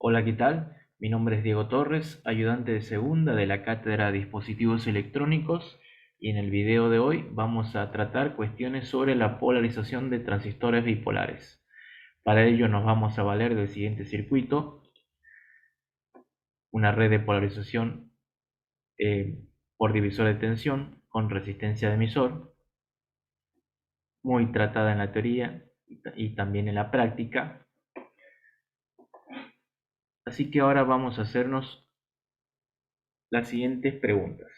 Hola, ¿qué tal? Mi nombre es Diego Torres, ayudante de segunda de la Cátedra de Dispositivos Electrónicos, y en el video de hoy vamos a tratar cuestiones sobre la polarización de transistores bipolares. Para ello nos vamos a valer del siguiente circuito: una red de polarización por divisor de tensión con resistencia de emisor, muy tratada en la teoría y también en la práctica. Así que ahora vamos a hacernos las siguientes preguntas.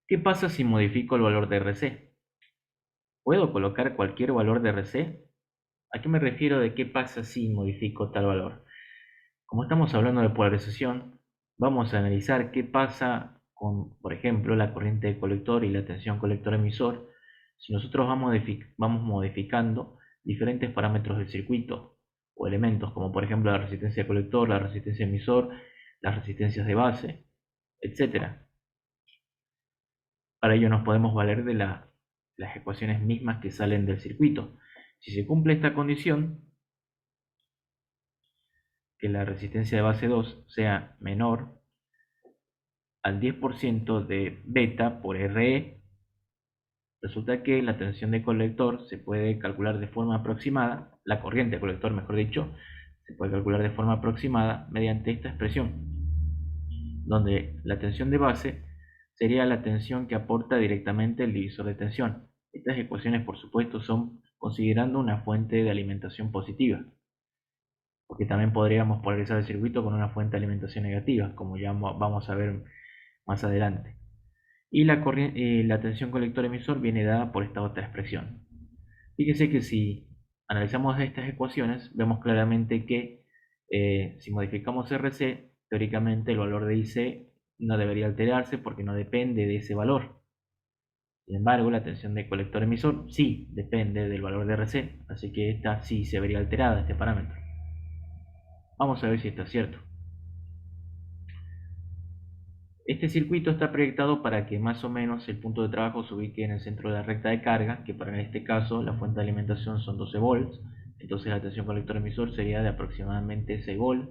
¿Qué pasa si modifico el valor de RC? ¿Puedo colocar cualquier valor de RC? ¿A qué me refiero de qué pasa si modifico tal valor? Como estamos hablando de polarización, vamos a analizar qué pasa con, por ejemplo, la corriente de colector y la tensión colector-emisor si nosotros vamos modificando diferentes parámetros del circuito o elementos, como por ejemplo la resistencia de colector, la resistencia de emisor, las resistencias de base, etcétera. Para ello nos podemos valer de las ecuaciones mismas que salen del circuito. Si se cumple esta condición, que la resistencia de base 2 sea menor al 10% de beta por RE, resulta que la tensión de colector se puede calcular de forma aproximada, la corriente de colector, mejor dicho, se puede calcular de forma aproximada mediante esta expresión, donde la tensión de base sería la tensión que aporta directamente el divisor de tensión. Estas ecuaciones, por supuesto, son considerando una fuente de alimentación positiva, porque también podríamos polarizar el circuito con una fuente de alimentación negativa, como ya vamos a ver más adelante. Y la tensión colector-emisor viene dada por esta otra expresión. Fíjese que si analizamos estas ecuaciones, vemos claramente que si modificamos RC, teóricamente el valor de IC no debería alterarse porque no depende de ese valor. Sin embargo, la tensión de colector-emisor sí depende del valor de RC, así que esta sí se vería alterada, este parámetro. Vamos a ver si esto es cierto. Este circuito está proyectado para que más o menos el punto de trabajo se ubique en el centro de la recta de carga, que para este caso la fuente de alimentación son 12 volts, entonces la tensión colector emisor sería de aproximadamente 6 volts,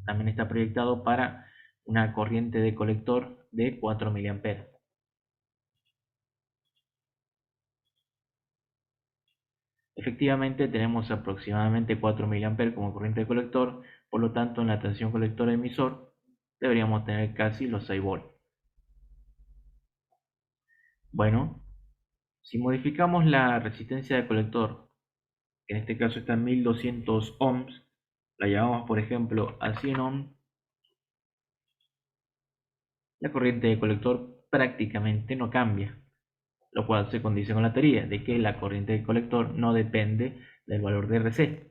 también está proyectado para una corriente de colector de 4 mA. Efectivamente tenemos aproximadamente 4 mA como corriente de colector, por lo tanto en la tensión colector emisor deberíamos tener casi los 6 volts. Bueno, si modificamos la resistencia de colector, que en este caso está en 1200 ohms, la llevamos por ejemplo a 100 ohms, la corriente de colector prácticamente no cambia, lo cual se condice con la teoría de que la corriente de colector no depende del valor de RC.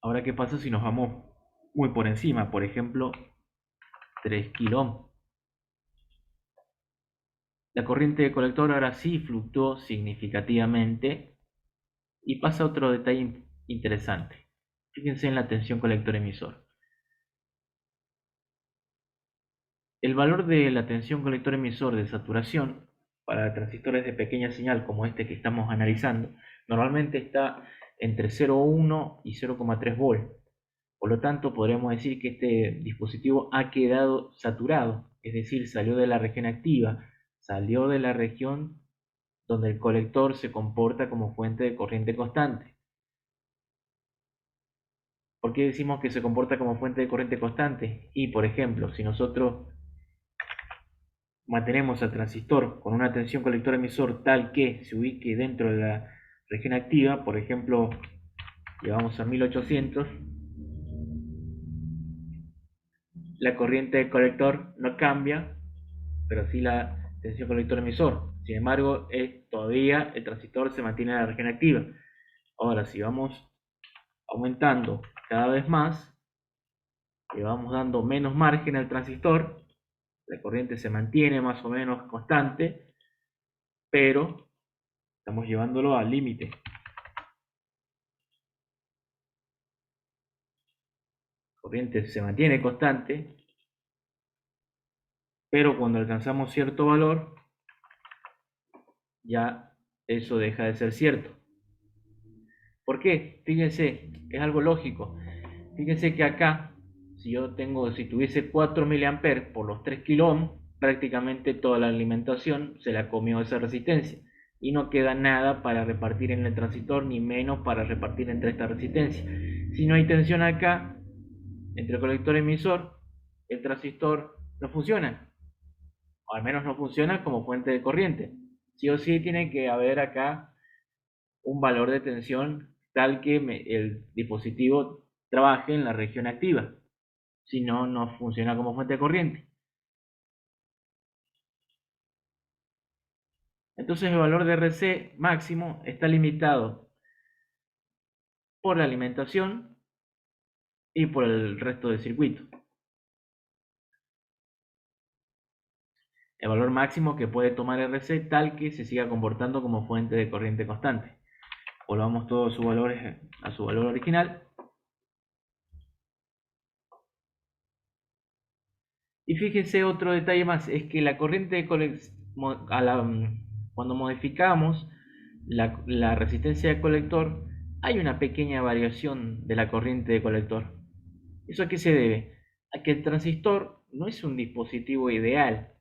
Ahora, ¿qué pasa si nos vamos muy por encima? Por ejemplo, 3 kilo ohms. La corriente de colector ahora sí fluctuó significativamente y pasa otro detalle interesante. Fíjense en la tensión colector-emisor. El valor de la tensión colector-emisor de saturación para transistores de pequeña señal como este que estamos analizando normalmente está entre 0,1 y 0,3 volt. Por lo tanto, podríamos decir que este dispositivo ha quedado saturado, es decir, salió de la región activa, salió de la región donde el colector se comporta como fuente de corriente constante. ¿Por qué decimos que se comporta como fuente de corriente constante? Y, por ejemplo, si nosotros mantenemos al transistor con una tensión colector-emisor tal que se ubique dentro de la región activa, por ejemplo, llevamos a 1800, la corriente de colector no cambia, pero sí la tensión colector-emisor. Sin embargo, todavía el transistor se mantiene en la región activa. Ahora, si vamos aumentando cada vez más, le vamos dando menos margen al transistor, la corriente se mantiene más o menos constante, pero estamos llevándolo al límite. La corriente se mantiene constante, pero cuando alcanzamos cierto valor, ya eso deja de ser cierto. ¿Por qué? Fíjense, es algo lógico. Fíjense que acá, si tuviese 4 miliamperes por los 3 kilo, prácticamente toda la alimentación se la comió esa resistencia. Y no queda nada para repartir en el transistor, ni menos para repartir entre esta resistencia. Si no hay tensión acá, entre colector y emisor, el transistor no funciona. O al menos no funciona como fuente de corriente. Sí o sí tiene que haber acá un valor de tensión tal que el dispositivo trabaje en la región activa. Si no, no funciona como fuente de corriente. Entonces el valor de RC máximo está limitado por la alimentación y por el resto del circuito. El valor máximo que puede tomar RC tal que se siga comportando como fuente de corriente constante. Volvamos todos sus valores a su valor original. Y fíjense otro detalle más, es que la corriente de cuando modificamos la resistencia de colector, hay una pequeña variación de la corriente de colector. ¿Eso a qué se debe? A que el transistor no es un dispositivo ideal.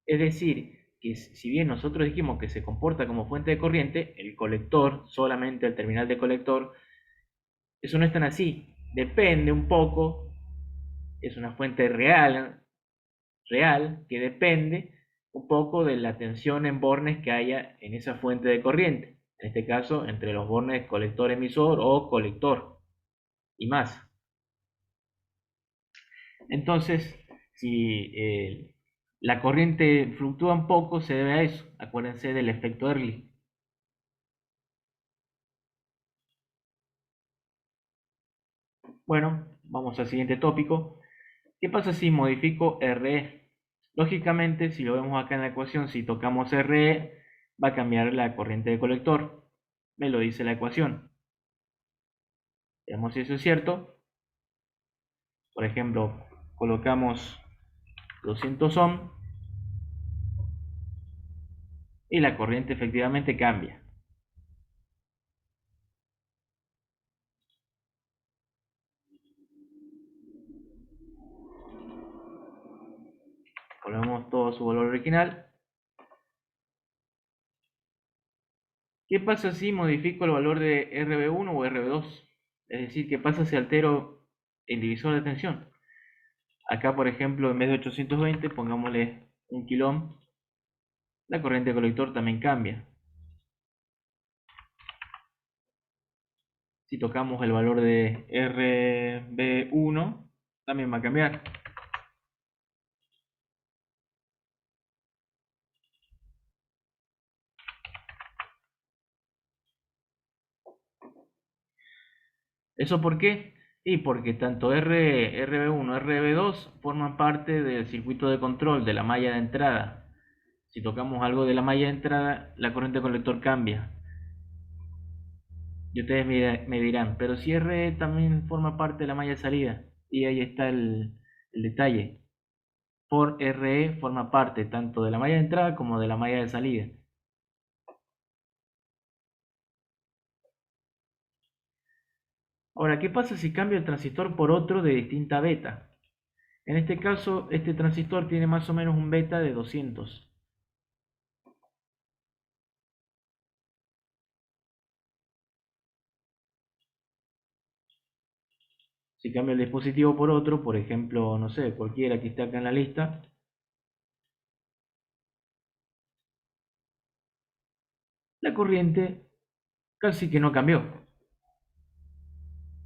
Es decir, que si bien nosotros dijimos que se comporta como fuente de corriente, el colector, solamente el terminal de colector, eso no es tan así. Depende un poco, es una fuente real que depende un poco de la tensión en bornes que haya en esa fuente de corriente. En este caso, entre los bornes colector emisor o colector y más. Entonces, si la corriente fluctúa un poco, se debe a eso. Acuérdense del efecto Early. Bueno, vamos al siguiente tópico. ¿Qué pasa si modifico RE? Lógicamente, si lo vemos acá en la ecuación, si tocamos RE, va a cambiar la corriente de colector. Me lo dice la ecuación. Veamos si eso es cierto. Por ejemplo, colocamos 200 ohm y la corriente efectivamente cambia. Ponemos todo su valor original. ¿Qué pasa si modifico el valor de RB1 o RB2? Es decir, ¿qué pasa si altero el divisor de tensión? Acá, por ejemplo, en vez de 820, pongámosle 1 kilo ohm. La corriente de colector también cambia. Si tocamos el valor de RB1, también va a cambiar. ¿Eso por qué? Y porque tanto RB1 y RB2 forman parte del circuito de control de la malla de entrada. Si tocamos algo de la malla de entrada, la corriente de colector cambia. Y ustedes me dirán, pero si RE también forma parte de la malla de salida. Y ahí está el detalle. Por RE forma parte tanto de la malla de entrada como de la malla de salida. Ahora, ¿qué pasa si cambio el transistor por otro de distinta beta? En este caso, este transistor tiene más o menos un beta de 200. Si cambio el dispositivo por otro, por ejemplo, no sé, cualquiera que esté acá en la lista, la corriente casi que no cambió.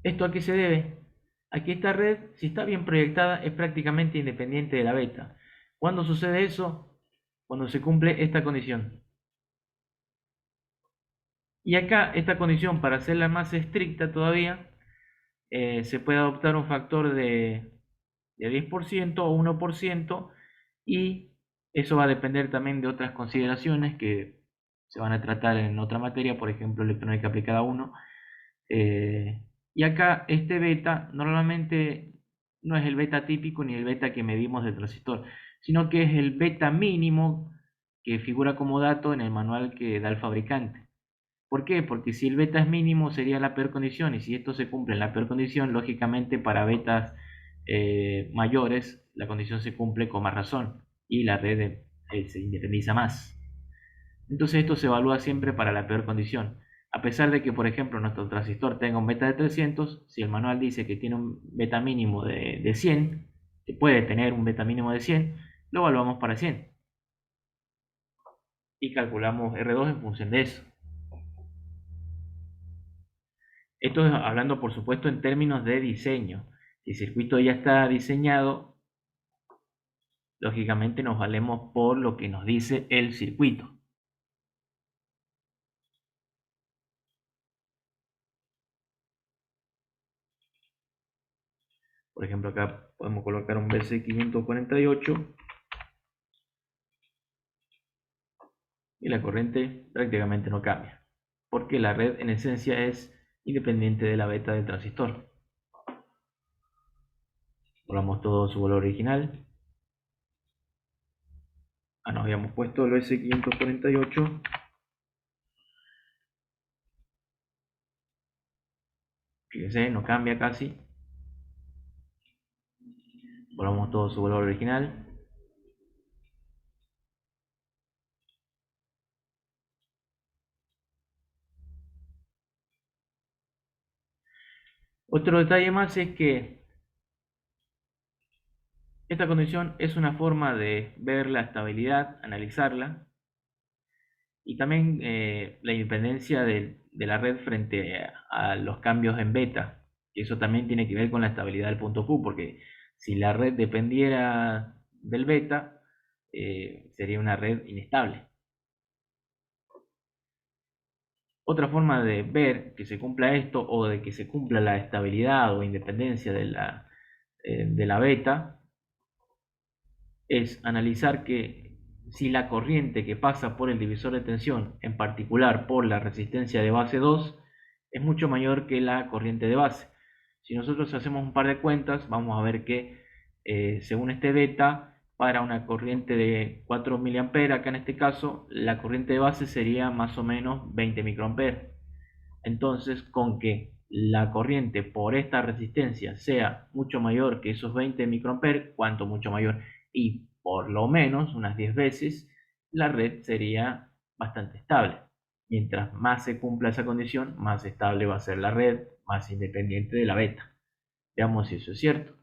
¿Esto a qué se debe? A que esta red, si está bien proyectada, es prácticamente independiente de la beta. ¿Cuándo sucede eso? Cuando se cumple esta condición. Y acá, esta condición, para hacerla más estricta todavía, se puede adoptar un factor de 10% o 1%, y eso va a depender también de otras consideraciones que se van a tratar en otra materia, por ejemplo, electrónica aplicada 1. Y acá este beta normalmente no es el beta típico ni el beta que medimos del transistor, sino que es el beta mínimo que figura como dato en el manual que da el fabricante. ¿Por qué? Porque si el beta es mínimo sería la peor condición y si esto se cumple en la peor condición, lógicamente para betas mayores la condición se cumple con más razón y la red se independiza más. Entonces esto se evalúa siempre para la peor condición. A pesar de que, por ejemplo, nuestro transistor tenga un beta de 300, si el manual dice que tiene un beta mínimo de 100, que puede tener un beta mínimo de 100, lo evaluamos para 100 y calculamos R2 en función de eso. Esto es hablando, por supuesto, en términos de diseño. Si el circuito ya está diseñado, lógicamente nos valemos por lo que nos dice el circuito. Por ejemplo, acá podemos colocar un BC548 y la corriente prácticamente no cambia, porque la red en esencia es independiente de la beta del transistor. Volvamos todo su valor original. Nos habíamos puesto el BC548. Fíjense, no cambia casi. Volvamos todo su valor original. Otro detalle más es que esta condición es una forma de ver la estabilidad, analizarla, y también la independencia de la red frente a los cambios en beta. Eso también tiene que ver con la estabilidad del punto Q, porque si la red dependiera del beta, sería una red inestable. Otra forma de ver que se cumpla esto o de que se cumpla la estabilidad o independencia de la beta es analizar que si la corriente que pasa por el divisor de tensión, en particular por la resistencia de base 2, es mucho mayor que la corriente de base. Si nosotros hacemos un par de cuentas, vamos a ver que según este beta, para una corriente de 4 mA, acá en este caso, la corriente de base sería más o menos 20 microamperes. Entonces, con que la corriente por esta resistencia sea mucho mayor que esos 20 microamperes, cuanto mucho mayor, y por lo menos unas 10 veces, la red sería bastante estable. Mientras más se cumpla esa condición, más estable va a ser la red, más independiente de la beta. Veamos si eso es cierto.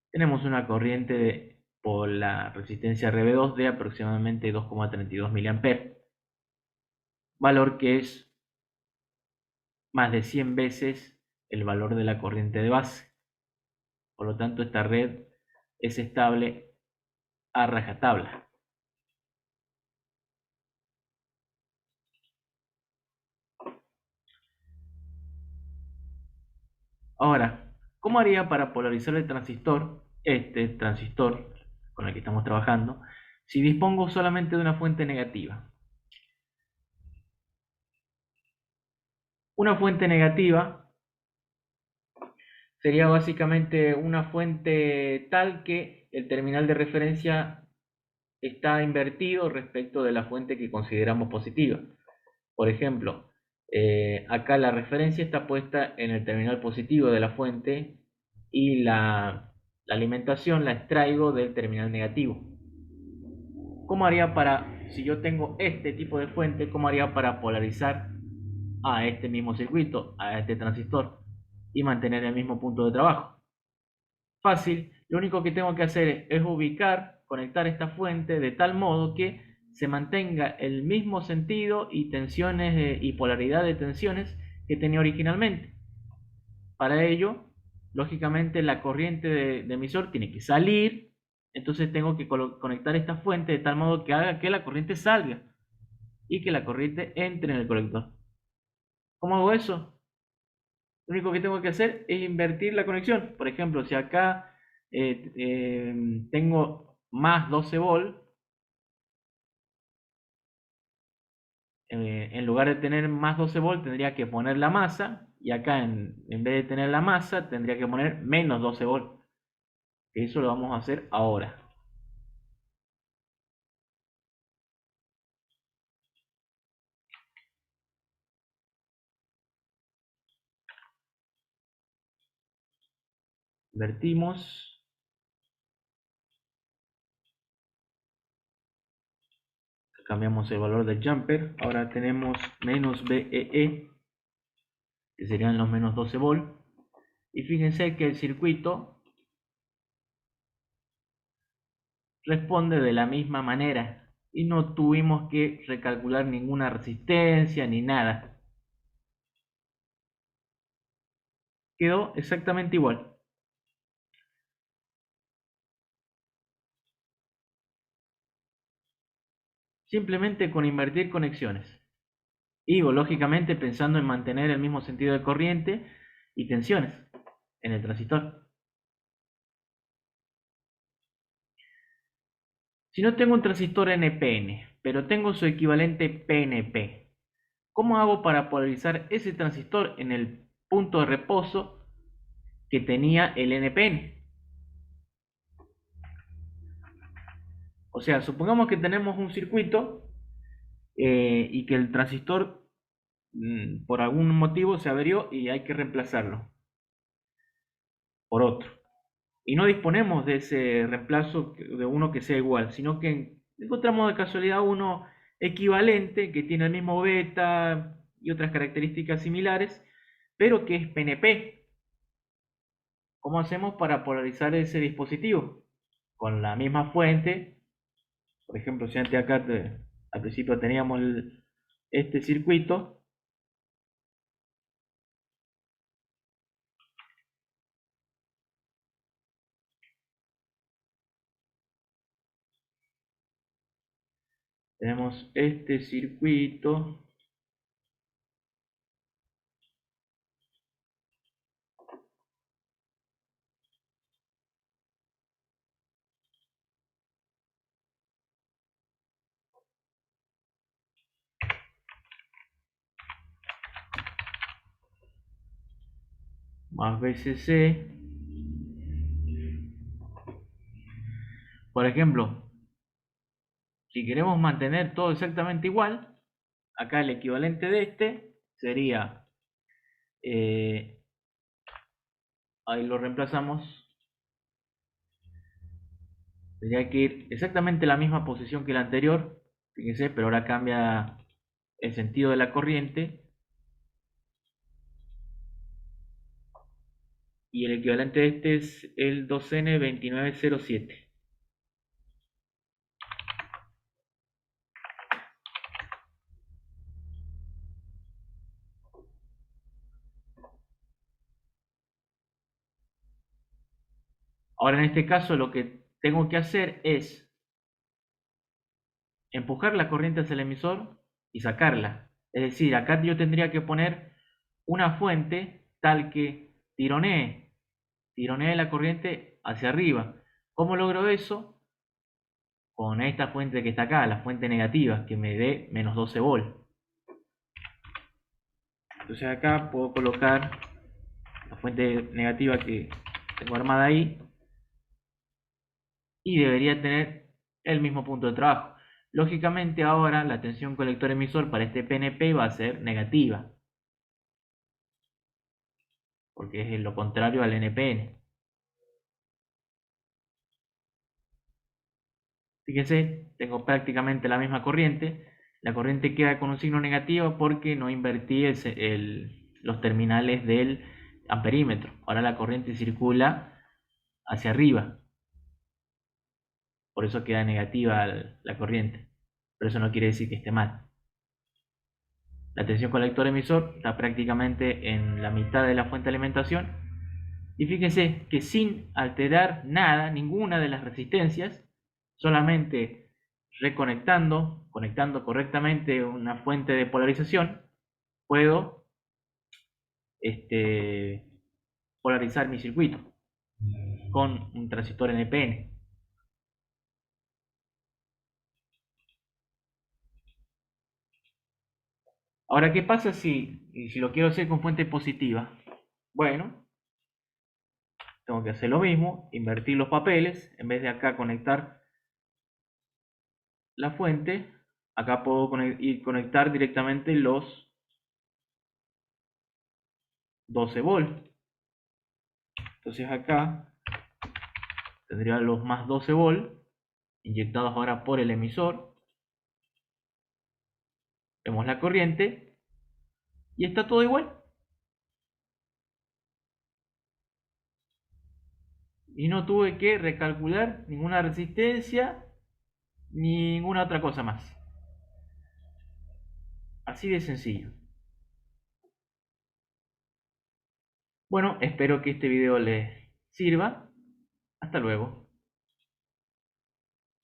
Tenemos una corriente por la resistencia RB2 de aproximadamente 2,32 mA, valor que es más de 100 veces el valor de la corriente de base. Por lo tanto, esta red es estable a rajatabla. Ahora, ¿cómo haría para polarizar el transistor, este transistor con el que estamos trabajando, si dispongo solamente de una fuente negativa? Una fuente negativa sería básicamente una fuente tal que el terminal de referencia está invertido respecto de la fuente que consideramos positiva. Por ejemplo, acá la referencia está puesta en el terminal positivo de la fuente y la alimentación la extraigo del terminal negativo. ¿Cómo haría si yo tengo este tipo de fuente, cómo haría para polarizar a este mismo circuito, a este transistor y mantener el mismo punto de trabajo? Fácil, lo único que tengo que hacer es ubicar, conectar esta fuente de tal modo que se mantenga el mismo sentido y tensiones y polaridad de tensiones que tenía originalmente. Para ello, lógicamente la corriente de emisor tiene que salir, entonces tengo que conectar esta fuente de tal modo que haga que la corriente salga y que la corriente entre en el colector. ¿Cómo hago eso? Lo único que tengo que hacer es invertir la conexión. Por ejemplo, si acá tengo más 12 volt, en lugar de tener más 12 volt tendría que poner la masa, y acá en vez de tener la masa tendría que poner menos 12 volt. Eso lo vamos a hacer ahora. Invertimos. Cambiamos el valor del jumper. Ahora tenemos menos BEE, que serían los menos 12 volt. Y fíjense que el circuito responde de la misma manera. Y no tuvimos que recalcular ninguna resistencia ni nada. Quedó exactamente igual. Simplemente con invertir conexiones. Y lógicamente pensando en mantener el mismo sentido de corriente y tensiones en el transistor. Si no tengo un transistor NPN, pero tengo su equivalente PNP, ¿cómo hago para polarizar ese transistor en el punto de reposo que tenía el NPN? O sea, supongamos que tenemos un circuito y que el transistor por algún motivo se averió y hay que reemplazarlo por otro. Y no disponemos de ese reemplazo de uno que sea igual, sino que encontramos de casualidad uno equivalente que tiene el mismo beta y otras características similares, pero que es PNP. ¿Cómo hacemos para polarizar ese dispositivo? Con la misma fuente, por ejemplo, si antes acá al principio teníamos este circuito, tenemos este circuito más VCC. Por ejemplo, si queremos mantener todo exactamente igual, acá el equivalente de este sería, eh, ahí lo reemplazamos, tendría que ir exactamente la misma posición que la anterior, fíjense, pero ahora cambia el sentido de la corriente y el equivalente de este es el 2N2907. Ahora en este caso lo que tengo que hacer es empujar la corriente hacia el emisor y sacarla. Es decir, acá yo tendría que poner una fuente tal que tironee la corriente hacia arriba. ¿Cómo logro eso? Con esta fuente que está acá, la fuente negativa, que me dé menos 12 volt. Entonces acá puedo colocar la fuente negativa que tengo armada ahí y debería tener el mismo punto de trabajo. Lógicamente ahora la tensión colector emisor para este PNP va a ser negativa, porque es lo contrario al NPN. Fíjense, tengo prácticamente la misma corriente. La corriente queda con un signo negativo porque no invertí los terminales del amperímetro. Ahora la corriente circula hacia arriba, por eso queda negativa la corriente. Pero eso no quiere decir que esté mal. La tensión colector-emisor está prácticamente en la mitad de la fuente de alimentación. Y fíjense que sin alterar nada, ninguna de las resistencias, solamente conectando correctamente una fuente de polarización, puedo polarizar mi circuito con un transistor NPN. Ahora, ¿qué pasa si lo quiero hacer con fuente positiva? Bueno, tengo que hacer lo mismo, invertir los papeles, en vez de acá conectar la fuente, acá puedo conectar directamente los 12 volt. Entonces acá tendría los más 12 volt inyectados ahora por el emisor. Vemos la corriente y está todo igual. Y no tuve que recalcular ninguna resistencia ni ninguna otra cosa más. Así de sencillo. Bueno, espero que este video les sirva. Hasta luego.